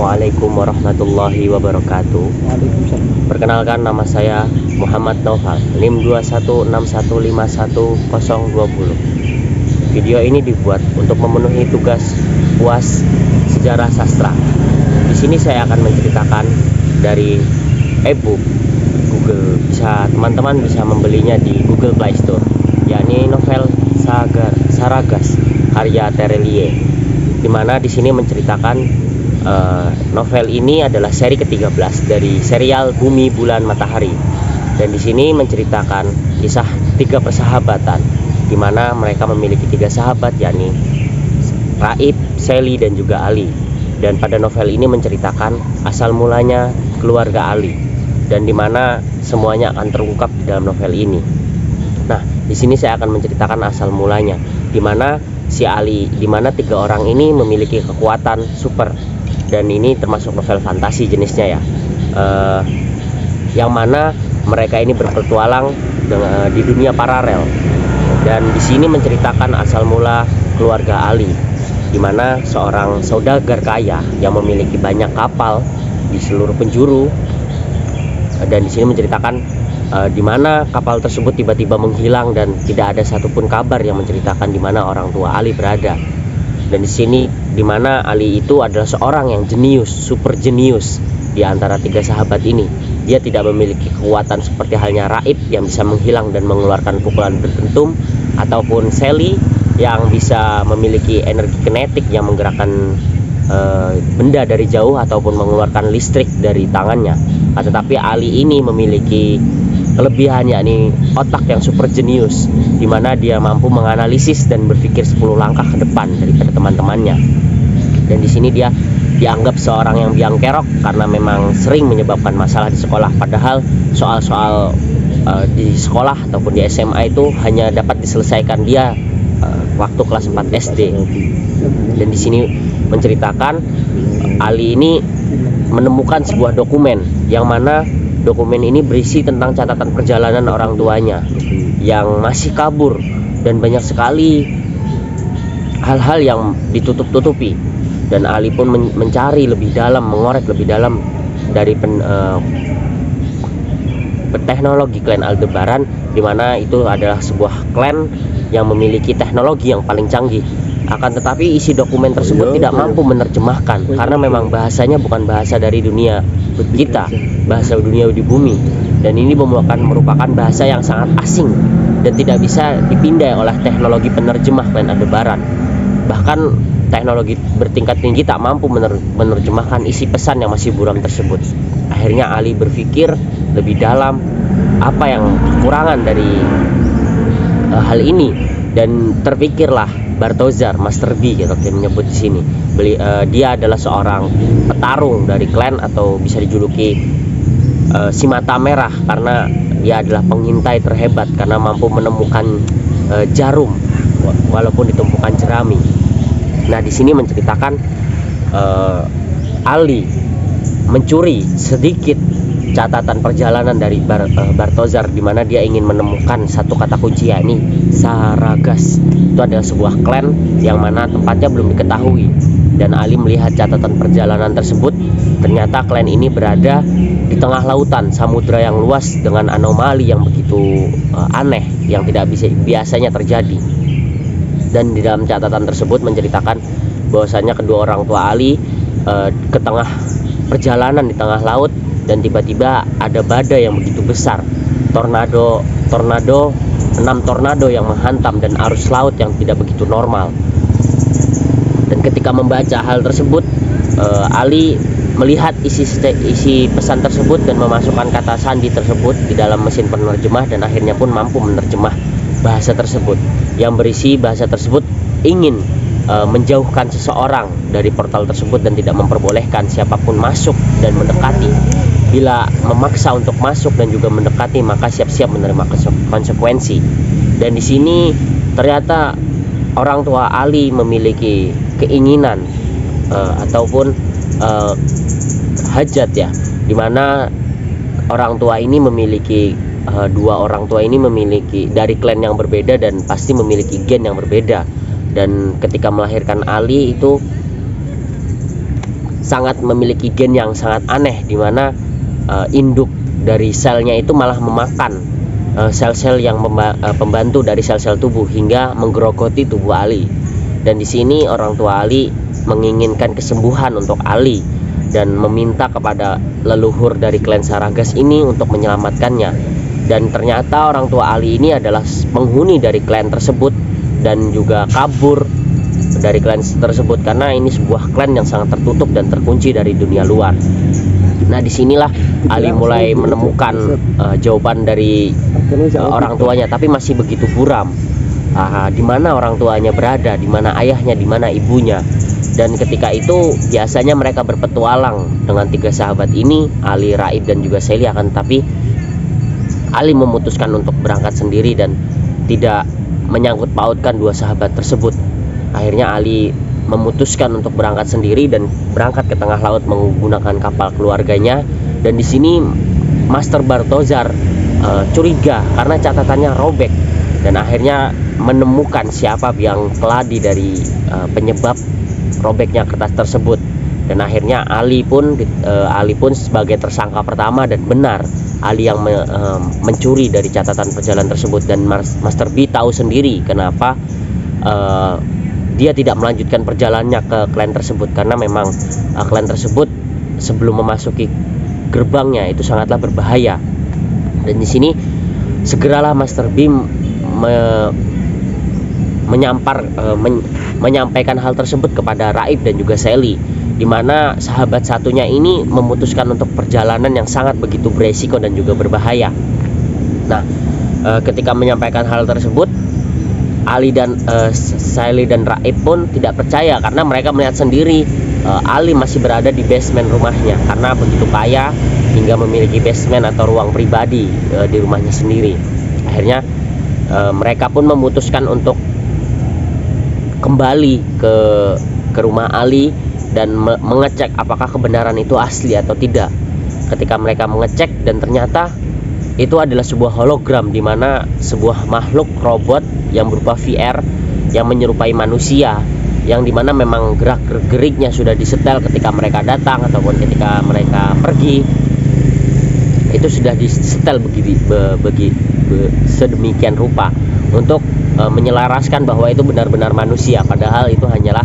Assalamualaikum warahmatullahi wabarakatuh. Waalaikumsalam. Perkenalkan, nama saya Muhammad Naufal, NIM 216151020. Video ini dibuat untuk memenuhi tugas UAS Sejarah Sastra. Di sini saya akan menceritakan dari e-book Google. Teman-teman bisa membelinya di Google Play Store, yakni novel Saragas karya Terelie. Dimana di sini menceritakan novel ini adalah seri ke-13 dari serial Bumi Bulan Matahari, dan di sini menceritakan kisah 3 persahabatan, di mana mereka memiliki 3 sahabat, yakni Raib, Sally, dan juga Ali. Dan pada novel ini menceritakan asal mulanya keluarga Ali, dan di mana semuanya akan terungkap di dalam novel ini. Nah, di sini saya akan menceritakan asal mulanya, di mana si Ali, di mana 3 orang ini memiliki kekuatan super. Dan ini termasuk novel fantasi jenisnya ya, yang mana mereka ini berpetualang di dunia paralel. Dan di sini menceritakan asal mula keluarga Ali, di mana seorang saudagar kaya yang memiliki banyak kapal di seluruh penjuru. Dan di sini menceritakan di mana kapal tersebut tiba-tiba menghilang dan tidak ada satupun kabar yang menceritakan di mana orang tua Ali berada. Dan di sini di mana Ali itu adalah seorang yang jenius, super jenius di antara 3 sahabat ini. Dia tidak memiliki kekuatan seperti halnya Raib yang bisa menghilang dan mengeluarkan pukulan berdentum, ataupun Sally yang bisa memiliki energi kinetik yang menggerakkan benda dari jauh ataupun mengeluarkan listrik dari tangannya. Tetapi Ali ini memiliki kelebihan, yakni otak yang super jenius, di mana dia mampu menganalisis dan berpikir 10 langkah ke depan daripada teman-temannya. Dan di sini dia dianggap seorang yang biang kerok karena memang sering menyebabkan masalah di sekolah. Padahal soal-soal di sekolah ataupun di SMA itu hanya dapat diselesaikan dia waktu kelas 4 SD. Dan di sini menceritakan Ali ini menemukan sebuah dokumen, yang mana dokumen ini berisi tentang catatan perjalanan orang tuanya yang masih kabur, dan banyak sekali hal-hal yang ditutup-tutupi. Dan Ali pun mencari lebih dalam, mengorek lebih dalam dari teknologi klan Aldebaran, di mana itu adalah sebuah klan yang memiliki teknologi yang paling canggih. Akan tetapi isi dokumen tersebut tidak mampu menerjemahkan, karena memang bahasanya bukan bahasa dari dunia kita, bahasa dunia di bumi. Dan ini merupakan bahasa yang sangat asing dan tidak bisa dipindai oleh teknologi penerjemah klan Aldebaran. Bahkan teknologi bertingkat tinggi tak mampu menerjemahkan isi pesan yang masih buram tersebut. Akhirnya Ali berpikir lebih dalam apa yang kekurangan dari hal ini, dan terpikirlah Bartozar, Master B gitu yang menyebut di sini. Dia adalah seorang petarung dari klan, atau bisa dijuluki si mata merah, karena dia adalah pengintai terhebat karena mampu menemukan jarum walaupun di tumpukan jerami. Nah, di sini menceritakan Ali mencuri sedikit catatan perjalanan dari Bartozar, di mana dia ingin menemukan satu kata kunci, yakni Saragas. Itu adalah sebuah klan yang mana tempatnya belum diketahui. Dan Ali melihat catatan perjalanan tersebut, ternyata klan ini berada di tengah lautan, samudra yang luas dengan anomali yang begitu aneh yang tidak bisa biasanya terjadi. Dan di dalam catatan tersebut menceritakan bahwasanya kedua orang tua Ali ke tengah perjalanan di tengah laut, dan tiba-tiba ada badai yang begitu besar, tornado 6 tornado yang menghantam, dan arus laut yang tidak begitu normal. Dan ketika membaca hal tersebut, Ali melihat isi pesan tersebut dan memasukkan kata sandi tersebut di dalam mesin penerjemah, dan akhirnya pun mampu menerjemah bahasa tersebut, yang berisi bahasa tersebut ingin menjauhkan seseorang dari portal tersebut dan tidak memperbolehkan siapapun masuk dan mendekati. Bila memaksa untuk masuk dan juga mendekati, maka siap-siap menerima konsekuensi. Dan di sini ternyata orang tua Ali memiliki keinginan ataupun hajat ya, dimana orang tua ini memiliki dua orang tua ini memiliki dari klan yang berbeda dan pasti memiliki gen yang berbeda. Dan ketika melahirkan Ali itu sangat memiliki gen yang sangat aneh, di mana induk dari selnya itu malah memakan sel-sel yang pembantu dari sel-sel tubuh hingga menggerogoti tubuh Ali. Dan di sini orang tua Ali menginginkan kesembuhan untuk Ali dan meminta kepada leluhur dari klan Saragas ini untuk menyelamatkannya. Dan ternyata orang tua Ali ini adalah penghuni dari klan tersebut dan juga kabur dari klan tersebut, karena ini sebuah klan yang sangat tertutup dan terkunci dari dunia luar. Nah, disinilah Ali mulai menemukan jawaban dari orang tuanya, tapi masih begitu buram. Di mana orang tuanya berada, di mana ayahnya, di mana ibunya. Dan ketika itu biasanya mereka berpetualang dengan 3 sahabat ini, Ali, Raib, dan juga Sally. Akan tetapi Ali memutuskan untuk berangkat sendiri dan tidak menyangkut pautkan 2 sahabat tersebut. Akhirnya Ali memutuskan untuk berangkat sendiri dan berangkat ke tengah laut menggunakan kapal keluarganya. Dan di sini Master Balthazar curiga karena catatannya robek, dan akhirnya menemukan siapa yang keladi dari penyebab robeknya kertas tersebut. Dan akhirnya Ali pun sebagai tersangka pertama, dan benar Ali yang mencuri dari catatan perjalanan tersebut. Dan Master B tahu sendiri kenapa dia tidak melanjutkan perjalanannya ke klan tersebut, karena memang klan tersebut sebelum memasuki gerbangnya itu sangatlah berbahaya. Dan di sini segeralah Master Beam menyampaikan hal tersebut kepada Raib dan juga Sally, di mana sahabat satunya ini memutuskan untuk perjalanan yang sangat begitu beresiko dan juga berbahaya. Nah, ketika menyampaikan hal tersebut, Ali dan Sally dan Raib pun tidak percaya, karena mereka melihat sendiri Ali masih berada di basement rumahnya, karena begitu kaya hingga memiliki basement atau ruang pribadi di rumahnya sendiri. Akhirnya mereka pun memutuskan untuk kembali ke rumah Ali dan mengecek apakah kebenaran itu asli atau tidak. Ketika mereka mengecek, dan ternyata itu adalah sebuah hologram, di mana sebuah makhluk robot yang berupa VR yang menyerupai manusia, yang dimana memang gerak-geriknya sudah disetel ketika mereka datang ataupun ketika mereka pergi. Itu sudah disetel sedemikian rupa untuk menyelaraskan bahwa itu benar-benar manusia, padahal itu hanyalah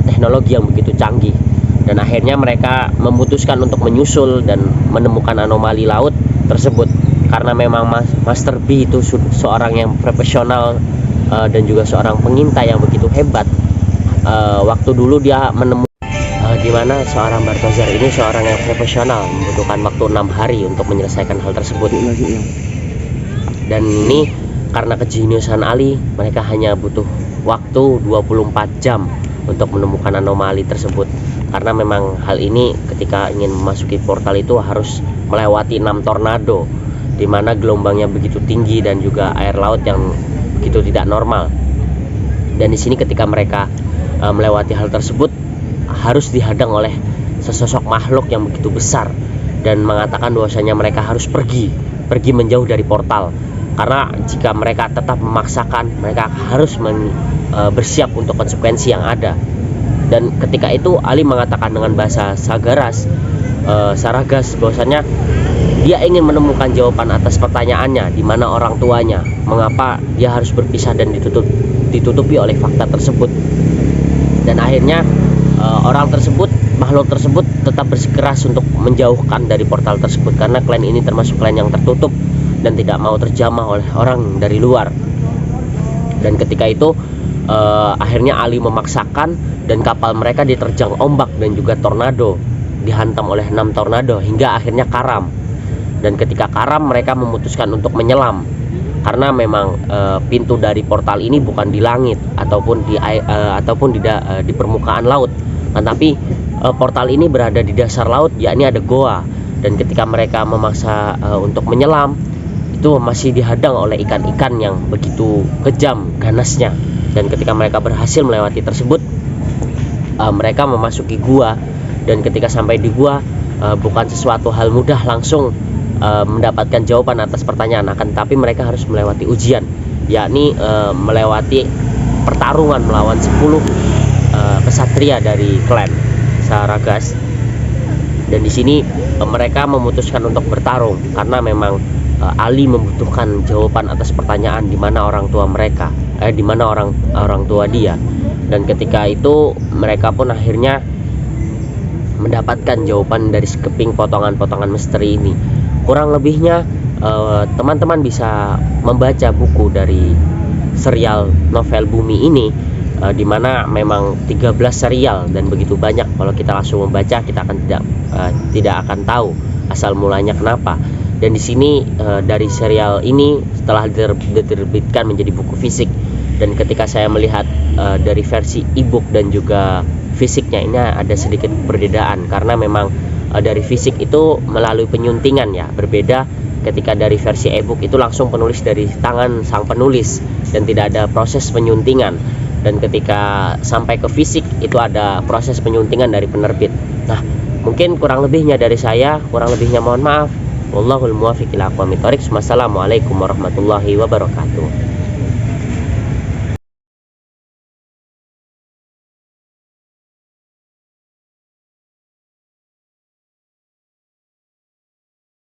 teknologi yang begitu canggih. Dan akhirnya mereka memutuskan untuk menyusul dan menemukan anomali laut tersebut, karena memang Master B itu seorang yang profesional dan juga seorang pengintai yang begitu hebat. Waktu dulu dia menemukan di mana seorang Balthazar ini seorang yang profesional, membutuhkan waktu 6 hari untuk menyelesaikan hal tersebut. Dan ini karena kejeniusan Ali, mereka hanya butuh waktu 24 jam untuk menemukan anomali tersebut. Karena memang hal ini ketika ingin memasuki portal itu harus melewati 6 tornado, di mana gelombangnya begitu tinggi dan juga air laut yang begitu tidak normal. Dan di sini ketika mereka melewati hal tersebut, harus dihadang oleh sesosok makhluk yang begitu besar dan mengatakan bahwasanya mereka harus pergi menjauh dari portal, karena jika mereka tetap memaksakan, mereka harus bersiap untuk konsekuensi yang ada. Dan ketika itu Ali mengatakan dengan bahasa Saragas bahwasanya dia ingin menemukan jawaban atas pertanyaannya, di mana orang tuanya, mengapa dia harus berpisah dan ditutupi oleh fakta tersebut. Dan akhirnya makhluk tersebut tetap bersikeras untuk menjauhkan dari portal tersebut, karena klan ini termasuk klan yang tertutup dan tidak mau terjamah oleh orang dari luar. Dan ketika itu akhirnya Ali memaksakan, dan kapal mereka diterjang ombak dan juga tornado, dihantam oleh 6 tornado hingga akhirnya karam. Dan ketika karam, mereka memutuskan untuk menyelam, karena memang pintu dari portal ini bukan di langit ataupun di permukaan laut, tetapi portal ini berada di dasar laut, yakni ada goa. Dan ketika mereka memaksa untuk menyelam, itu masih dihadang oleh ikan-ikan yang begitu kejam ganasnya. Dan ketika mereka berhasil melewati tersebut, mereka memasuki gua. Dan ketika sampai di gua, bukan sesuatu hal mudah langsung mendapatkan jawaban atas pertanyaan, akan tapi mereka harus melewati ujian, yakni melewati pertarungan melawan 10 kesatria dari klan Saragas. Dan di sini mereka memutuskan untuk bertarung karena memang Ali membutuhkan jawaban atas pertanyaan di mana orang tua mereka, di mana orang tua dia. Dan ketika itu mereka pun akhirnya mendapatkan jawaban dari sekeping potongan-potongan misteri ini. Kurang lebihnya teman-teman bisa membaca buku dari serial novel Bumi ini, di mana memang 13 serial dan begitu banyak. Kalau kita langsung membaca, kita akan tidak akan tahu asal mulanya kenapa. Dan di sini dari serial ini setelah diterbitkan menjadi buku fisik, dan ketika saya melihat dari versi e-book dan juga fisiknya, ini ada sedikit perbedaan karena memang dari fisik itu melalui penyuntingan ya, berbeda ketika dari versi e-book itu langsung penulis dari tangan sang penulis dan tidak ada proses penyuntingan. Dan ketika sampai ke fisik itu ada proses penyuntingan dari penerbit. Nah, mungkin kurang lebihnya dari saya, kurang lebihnya mohon maaf. Wallahul muwaffiq ila aqwamit thoriq. Wassalamualaikum warahmatullahi wabarakatuh.